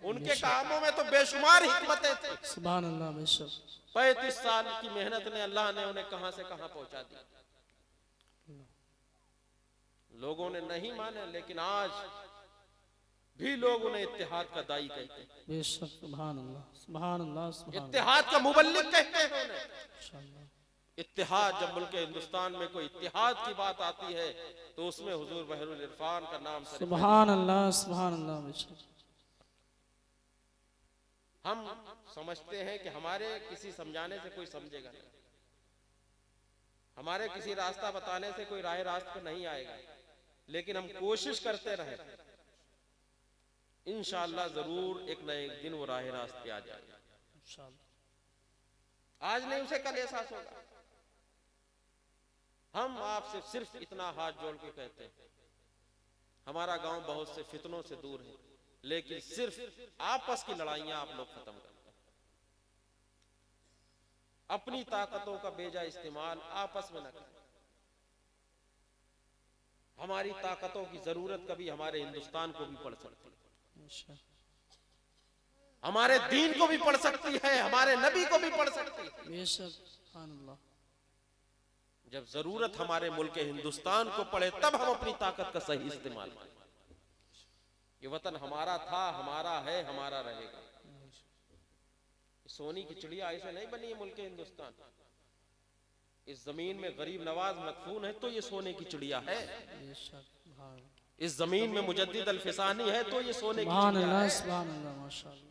A: उनके कामों में तो बेशुमार हिकमतें थी।
B: सुभान अल्लाह, बेशक
A: 35 साल की मेहनत ने अल्लाह ने उन्हें कहां से कहां पहुंचा दी। लोगों ने नहीं माने, लेकिन आज भी लोग उन्हें इत्तेहाद का दाई कहते हैं।
B: बेशक, सुभान अल्लाह, सुभान अल्लाह, सुभान
A: इत्तेहाद का मुबल्लिग कहते हैं उन्हें।
B: अल्लाह।
A: इत्तेहाद, जब मुल्क हिंदुस्तान में कोई इत्तेहाद की बात आती है तो उसमें हुजूर बहरुल इरफान का नाम
B: सुभान अल्लाह, सुभान अल्लाह, बेशक।
A: हम समझते हैं कि हमारे किसी समझाने से कोई समझेगा नहीं, हमारे किसी रास्ता बताने से कोई राह रास्त पर नहीं आएगा, लेकिन हम कोशिश करते रहे, इंशाअल्लाह जरूर एक न एक दिन वो राह रास्त पे आ जाएगा। आज नहीं उसे कल एहसास होगा। हम आपसे सिर्फ इतना हाथ जोड़ के कहते हैं, हमारा गांव बहुत से फितनों से दूर है, लेकिन सिर्फ आपस की लड़ाइयां आप लोग खत्म करते हैं। अपनी ताकतों का बेजा इस्तेमाल आपस में न करें। हमारी ताकतों की जरूरत कभी हमारे हिंदुस्तान को भी पड़ सकती है, हमारे दीन को भी पड़ सकती है, हमारे नबी को भी पड़ सकती है।
B: बेशक, सुभान अल्लाह।
A: जब जरूरत हमारे मुल्क हिंदुस्तान को पड़े तब हम अपनी ताकत का सही इस्तेमाल करें। ये वतन हमारा था, हमारा है, हमारा रहेगा। सोनी की चिड़िया ऐसे नहीं बनी है मुल्क हिंदुस्तान। इस जमीन में गरीब नवाज मदफून है तो ये सोने की चिड़िया है। इस जमीन में मुजद्दिद अल-फिसानी है तो ये सोने की चिड़िया है।
B: सुभान अल्लाह, माशाअल्लाह।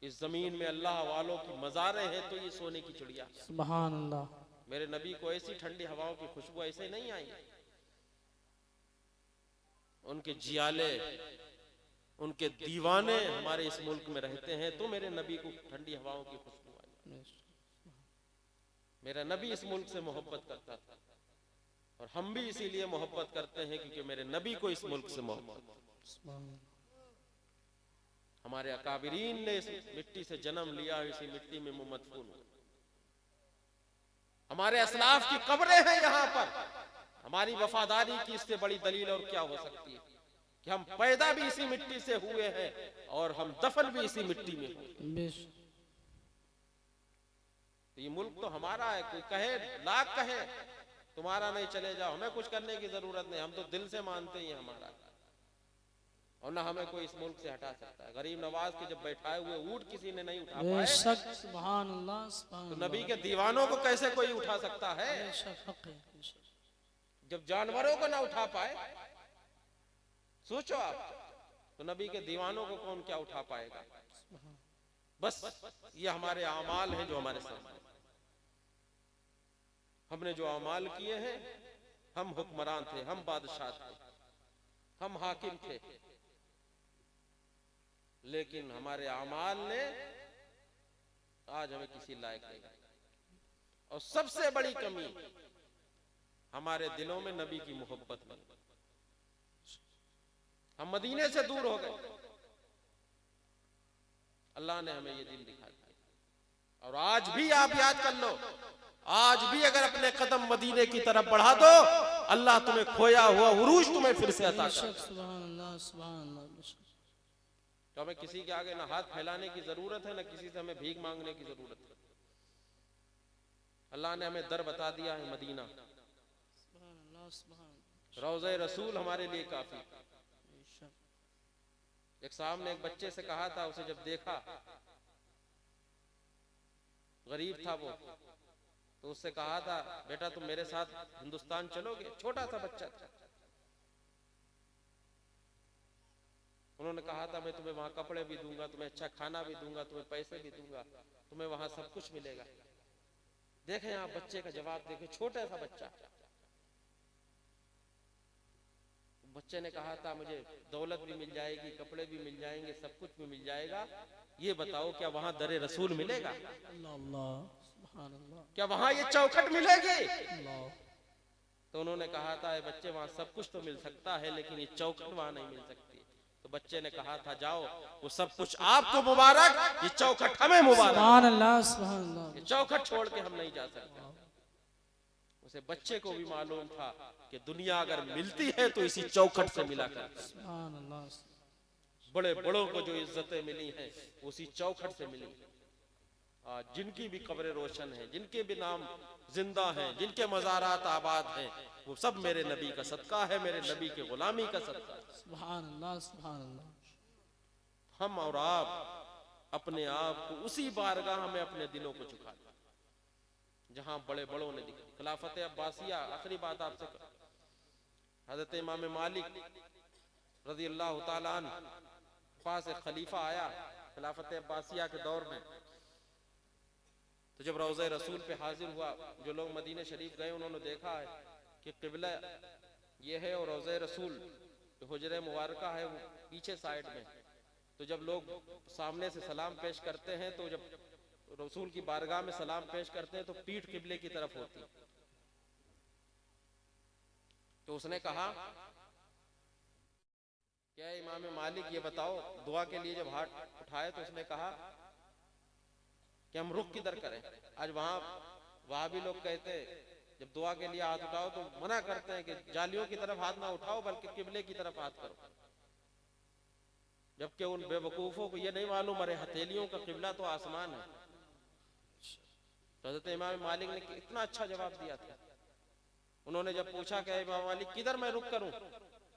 A: इस जमीन में अल्लाह वालों की मज़ारें हैं तो ये सोने की चिड़िया है।
B: सुभान अल्लाह।
A: मेरे नबी को ऐसी ठंडी हवाओं की खुशबू ऐसे नहीं आई, उनके जियाले, उनके दीवाने हमारे इस मुल्क में रहते हैं तो मेरे नबी को ठंडी हवाओं की खुशबू आई। मेरा नबी इस मुल्क से मोहब्बत करता था, और हम भी इसीलिए मोहब्बत करते हैं क्योंकि मेरे नबी को इस मुल्क से मोहब्बत। हमारे अकाबिरीन ने इस मिट्टी से जन्म लिया, इसी मिट्टी में मुँह मदफून हुए। हमारे असलाफ की कब्रें हैं यहाँ पर। हमारी वफादारी की इससे बड़ी दलील और क्या हो सकती है कि हम पैदा भी इसी मिट्टी से हुए हैं और हम दफन भी इसी मिट्टी में हुए। तो ये मुल्क तो हमारा है, कोई कहे लाख कहे तुम्हारा नहीं, चले जाओ, हमें कुछ करने की जरूरत नहीं, हम तो दिल से मानते ही हमारा, और ना हमें कोई इस मुल्क से हटा सकता है। गरीब नवाज के जब बैठाए हुए ऊंट किसी ने नहीं उठा पाए,
B: सुभान अल्लाह, सुभान
A: तो नबी के दीवानों को कैसे कोई उठा सकता है? जब जानवरों को ना उठा पाए, सोचो आप, तो नबी के दीवानों को कौन क्या उठा पाएगा? बस ये हमारे आमाल हैं जो हमारे सामने, हमने जो आमाल किए हैं, हम हुक्मरान थे, हम बादशाह थे, हम हाकिम थे, लेकिन हमारे आमाल ने आज हमें किसी लायक नहीं रखा। और सबसे बड़ी कमी हमारे दिलों में नबी की मोहब्बत नहीं। हम मदीने से दूर हो गए। अल्लाह ने हमें ये दिन दिखा दिया। और आज भी आप याद कर लो, आज भी अगर अपने कदम मदीने की तरफ बढ़ा दो, अल्लाह तुम्हें खोया हुआ उरूज तुम्हें फिर से अता कर।
B: सुभान अल्लाह, सुभान अल्लाह।
A: तो हमें किसी के आगे ना हाथ फैलाने की जरूरत है, ना किसी से हमें भीख मांगने की जरूरत है। अल्लाह ने हमें दर बता दिया है मदीना, रौज़े रसूल हमारे लिए काफी। एक साहब ने एक बच्चे से कहा था, उसे जब देखा, गरीब था वो, तो उससे कहा था बेटा तुम मेरे साथ हिंदुस्तान चलोगे? छोटा सा बच्चा था। उन्होंने कहा था मैं तुम्हें वहां कपड़े भी दूंगा, तुम्हें अच्छा खाना भी दूंगा, तुम्हें पैसे भी दूंगा, तुम्हें वहां सब कुछ मिलेगा। देखें आप बच्चे का जवाब देखें, छोटा सा बच्चा। बच्चे ने कहा था मुझे दौलत भी मिल जाएगी, कपड़े भी मिल जाएंगे, सब कुछ भी मिल जाएगा, ये बताओ क्या वहां दरे रसूल मिलेगा? क्या वहां ये चौखट मिलेगी? तो उन्होंने कहा था बच्चे वहां सब कुछ तो मिल सकता है, लेकिन ये चौखट वहां नहीं मिल सकती। तो बच्चे ने कहा था जाओ, वो सब कुछ आपको मुबारक, ये चौखट हमें मुबारक। ये चौखट छोड़ के हम नहीं जा सकते। उसे बच्चे को भी मालूम था कि दुनिया अगर मिलती है तो इसी चौखट से मिला कर। बड़े बड़ों को जो इज्जतें मिली हैं उसी चौखट से मिली। जिनकी भी कब्रें रोशन हैं, जिनके भी नाम जिंदा हैं, जिनके मज़ारात आबाद हैं, वो सब मेरे नबी का सदका है, मेरे नबी के गुलामी का सदका है।
B: सुभान अल्लाह, सुभान अल्लाह।
A: हम और आप अपने आप को उसी बारगाह में अपने दिलों को झुका दें जहां बड़े बड़ों ने दिखा। खिलाफत अब्बासिया, आखिरी बात आपसे, हजरत इमाम मालिक रज़ी अल्लाह तआला अन्हु पास एक खलीफा आया खिलाफत अब्बासिया के दौर में। तो जब रोज़े रसूल पे हाजिर हुआ, जो लोग मदीने शरीफ गए उन्होंने देखा है कि किबला ये है और रोज़े रसूल जो हुजरे मुबारका है वो पीछे साइड में। तो जब लोग सामने से सलाम पेश करते हैं, तो जब रसूल की बारगाह में सलाम पेश करते हैं तो पीठ किबले की तरफ होती। तो उसने कहा क्या इमाम मालिक ये बताओ, दुआ के लिए जब हाथ उठाए तो उसने कहा कि हम रुख किधर करें। आज वहां भी लोग कहते जब दुआ के लिए हाथ उठाओ तो मना करते हैं कि जालियों की तरफ हाथ ना उठाओ बल्कि किबले की तरफ हाथ करो, जबकि उन बेवकूफों को ये नहीं मालूम अरे हथेलियों का किबला तो आसमान है। तो हज़रत इमाम मालिक ने इतना अच्छा जवाब दिया था। उन्होंने जब पूछा कि इमाम मालिक किधर मैं रुख करूं,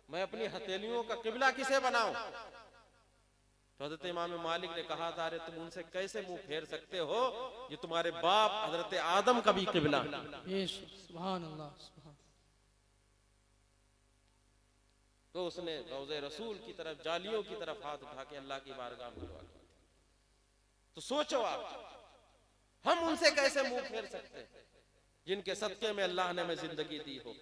A: मैं अपनी हथेलियों का किबला किसे बनाऊं? तो हज़रत इमाम मालिक ने कहा था अरे तुम उनसे कैसे मुंह फेर सकते हो ये तुम्हारे बाप हज़रत आदम का भी किबला।
B: सुभान अल्लाह, सुभान।
A: तो उसने रोज़े रसूल की तरफ, जालियों की तरफ हाथ उठा के अल्लाह की बारगाह में दुआ की। तो सोचो आप हम उनसे कैसे मुंह फेर सकते हैं जिनके सदके में अल्लाह ने हमें जिंदगी दी हो,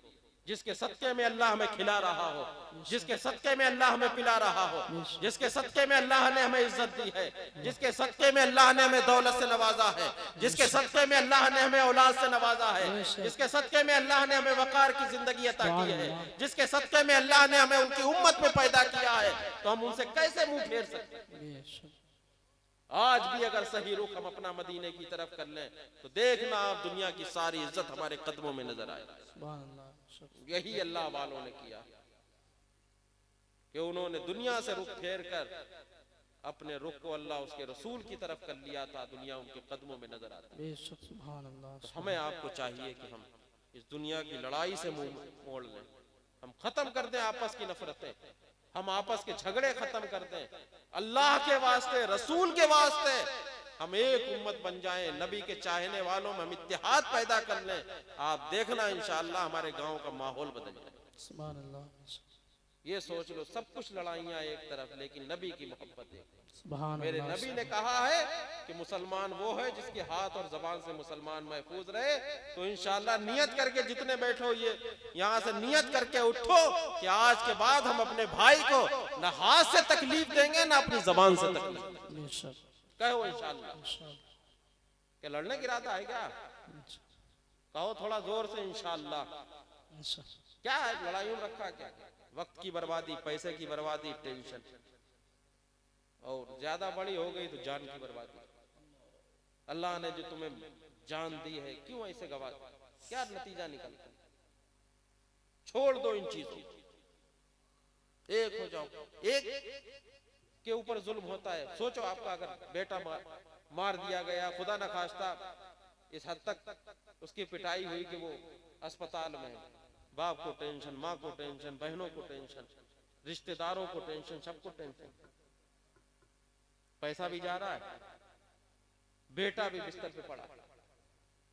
A: जिसके सदके में अल्लाह हमें खिला रहा हो, जिसके सदके में अल्लाह हमें पिला रहा हो, जिसके सदके में अल्लाह ने हमें इज्जत दी है, जिसके सदके में अल्लाह ने हमें दौलत से नवाजा है, जिसके सदके में अल्लाह ने हमें औलाद से नवाजा है, जिसके सदके में अल्लाह ने हमें वकार की जिंदगी अता की है, जिसके सदके में अल्लाह ने हमें उनकी उम्मत में पैदा किया है, तो हम उनसे कैसे मुंह फेर सकते हैं? आज भी अगर सही रुख हम अपना मदीने की तरफ कर लें तो देखना आप दुनिया की सारी इज्जत हमारे कदमों में नजर आए। यही अल्लाह वालों ने किया कि उन्होंने दुनिया से रुख फेर कर अपने रुख को अल्लाह उसके रसूल की तरफ कर लिया था, दुनिया उनके कदमों में नजर आती। तो हमें आपको चाहिए कि हम इस दुनिया की लड़ाई से मुंह मोड़ लें, हम खत्म कर दें आपस की नफरतें, हम आपस के झगड़े खत्म कर दें, अल्लाह के वास्ते रसूल के वास्ते हम एक उम्मत बन जाएं, नबी के चाहने वालों में हम इत्तेहाद पैदा कर लें। आप देखना इंशाअल्लाह हमारे गांव का माहौल बदल जाए। सुभान अल्लाह। ये सोच लो सब कुछ लड़ाइयां एक तरफ लेकिन नबी की मोहब्बत एक। मेरे नबी ने कहा है कि मुसलमान वो है जिसके हाथ और जबान से मुसलमान महफूज रहे। तो इंशाअल्लाह नियत करके जितने बैठो ये यहाँ से नियत करके उठो कि आज के बाद हम अपने भाई को न हाथ से तकलीफ देंगे न अपनी जबान से तकलीफ। कहो इंशाअल्लाह। क्या लड़ने की इरादा है क्या? कहो थोड़ा जोर से इंशाअल्लाह। क्या है लड़ाइयों में रखा क्या? वक्त की बर्बादी, पैसे की बर्बादी, टेंशन, और ज्यादा बड़ी हो गई तो जान की बर्बादी। अल्लाह ने जो तुम्हें जान दी है क्यों ऐसे गवा, क्या नतीजा निकलता? छोड़ दो इन चीजों, एक हो जाओ। एक के ऊपर जुल्म होता है। सोचो आपका अगर बेटा मार दिया गया, खुदा न खास्ता इस हद तक उसकी पिटाई हुई कि वो अस्पताल में, बाप को टेंशन, माँ को टेंशन, बहनों को टेंशन, रिश्तेदारों को टेंशन, सबको टेंशन, पैसा भी जा रहा है, बेटा भी बिस्तर पे पड़ा,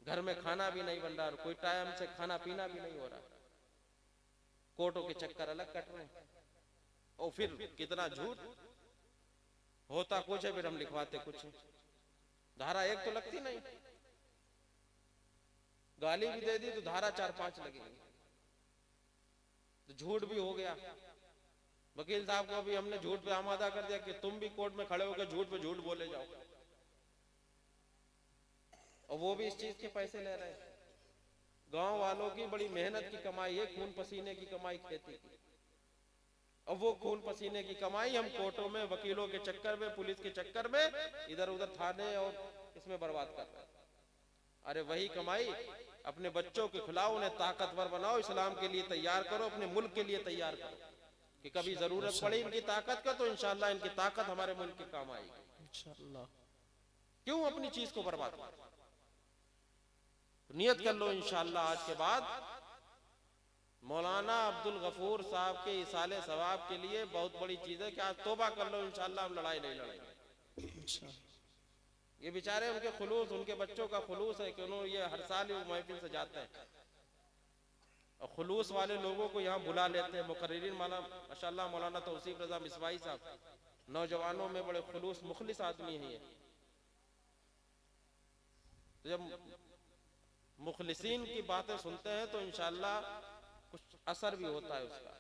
A: घर में खाना भी नहीं बन रहा, कोई टाइम से खाना पीना भी नहीं हो रहा, कोर्टों के चक्कर अलग कट रहे हैं। और फिर कितना झूठ होता कुछ है, फिर हम लिखवाते कुछ है। धारा एक तो लगती नहीं, गाली भी दे दी तो धारा 4-5 लगेगी, तो झूठ भी हो गया। वकील साहब को भी हमने झूठ पे आमादा कर दिया कि तुम भी कोर्ट में खड़े होकर झूठ पे झूठ बोले जाओ, और वो भी इस चीज के पैसे ले रहे हैं। गांव वालों की बड़ी मेहनत की कमाई है, खून पसीने की कमाई खेती की, और वो खून पसीने की कमाई हम कोर्टों में, वकीलों के चक्कर में, पुलिस के चक्कर में, इधर उधर थाने और इसमें बर्बाद कर रहे हैं। अरे वही कमाई अपने बच्चों के खिलाओ, उन्हें ताकतवर बनाओ, इस्लाम के लिए तैयार करो, अपने मुल्क के लिए तैयार करो कि कभी जरूरत पड़ी इनकी ताकत का तो इंशाल्लाह इनकी ताकत हमारे मुल्क के काम आएगी इंशाल्लाह। क्यों अपनी चीज को बर्बाद करो? नियत कर लो इंशाल्लाह आज के बाद मौलाना अब्दुल गफूर साहब के इसाले सवाब के लिए बहुत बड़ी चीज है कि आज तौबा कर लो, इंशाल्लाह हम लड़ाई नहीं लड़ेंगे। ये बेचारे उनके खुलूस, उनके बच्चों का खुलूस है कि उन्होंने ये हर साल ही महफिल से जाते हैं और खुलूस वाले लोगों को यहाँ बुला लेते हैं। मुकर्रिरीन माशाल्लाह मौलाना तौसीफ रजा मिसवाई साहब नौजवानों में बड़े खुलूस मुखलिस आदमी हैं। तो जब मुखलिसीन की बातें सुनते हैं तो इंशाल्लाह कुछ असर भी होता है उसका,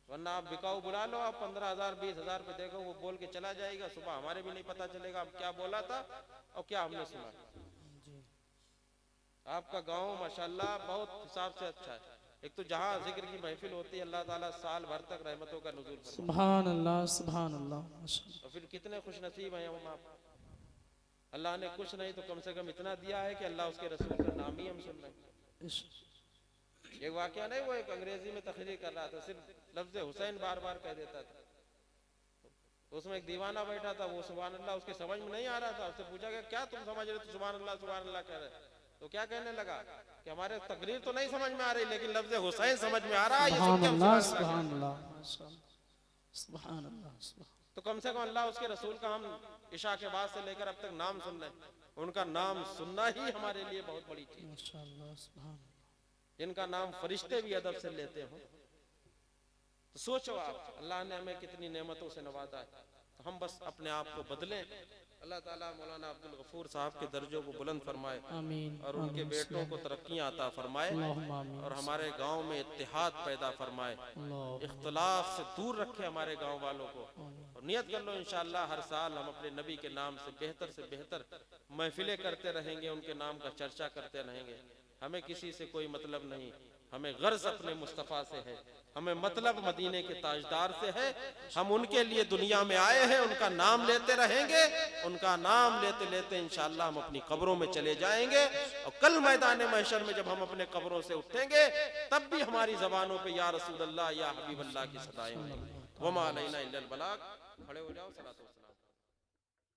A: वरना आप बिकाऊ बुला लो, आप 15,000 20,000 पे देखो, वो बोल के चला जाएगा, सुबह हमारे भी नहीं पता चलेगा अब क्या बोला था और क्या हमने सुना। आपका गांव माशाल्लाह बहुत हिसाब से अच्छा है। एक तो जहाँ जिक्र की महफिल होती है अल्लाह ताला साल भर तक रहमतों का नुज़ूल फरमाता है।
B: सुभान अल्लाह, सुभान अल्लाह।
A: और फिर कितने खुश नसीब हैं हम आप। अल्लाह ने कुछ नहीं तो कम से कम इतना दिया है कि अल्लाह उसके रसूल का नाम ही हम सुन रहे हैं। एक वाकया नहीं, वो एक अंग्रेजी में तकरीर कर रहा था, सिर्फ लफ्ज़ हुसैन बार बार कह देता था। उसमें एक दीवाना बैठा था, वो सुभान अल्लाह उसके समझ में नहीं आ रहा था। उससे पूछा गया क्या तुम समझ रहे, तो सुभान अल्लाह कह रहे। तो क्या कहने लगा कि हमारे तकरीर तो नहीं समझ में आ रही, लेकिन लफ्ज़ हुसैन समझ में आ रहा है। तो कम से कम अल्लाह उसके रसूल का हम इशा के बाद से लेकर अब तक नाम सुन रहे हैं, उनका नाम सुनना ही हमारे लिए बहुत बड़ी चीज। जिनका नाम फरिश्ते भी अदब से लेते हो, तो सोचो आप अल्लाह ने हमें कितनी नेमतों से नवाजा है। तो हम बस अपने आप को बदलें। अल्लाह ताला मौलाना अब्दुल गफूर साहब के दर्जों को बुलंद फरमाए और उनके बेटों को तरक्कियां अता फरमाए और हमारे गांव में इत्तेहाद पैदा फरमाए, इख्तिलाफ से दूर रखे हमारे गांव वालों को। और नियत कर लो इंशाअल्लाह हर साल हम अपने नबी के नाम से बेहतर महफिलें करते रहेंगे, उनके नाम का चर्चा करते रहेंगे। हमें किसी से कोई मतलब नहीं, हमें गर्ज अपने मुस्तफ़ा से है, हमें मतलब मदीने के ताजदार से है। हम उनके लिए दुनिया में आए हैं, उनका नाम लेते रहेंगे, उनका नाम लेते लेते इंशाअल्लाह हम अपनी कब्रों में चले जाएंगे। और कल मैदान महशर में जब हम अपने कब्रों से उठेंगे तब भी हमारी जबानों पे या रसूल अल्लाह या हबीब अल्लाह की सदाएं होंगी। वमा अलैना इल्लल बलाग। खड़े हो जाओ, सलातो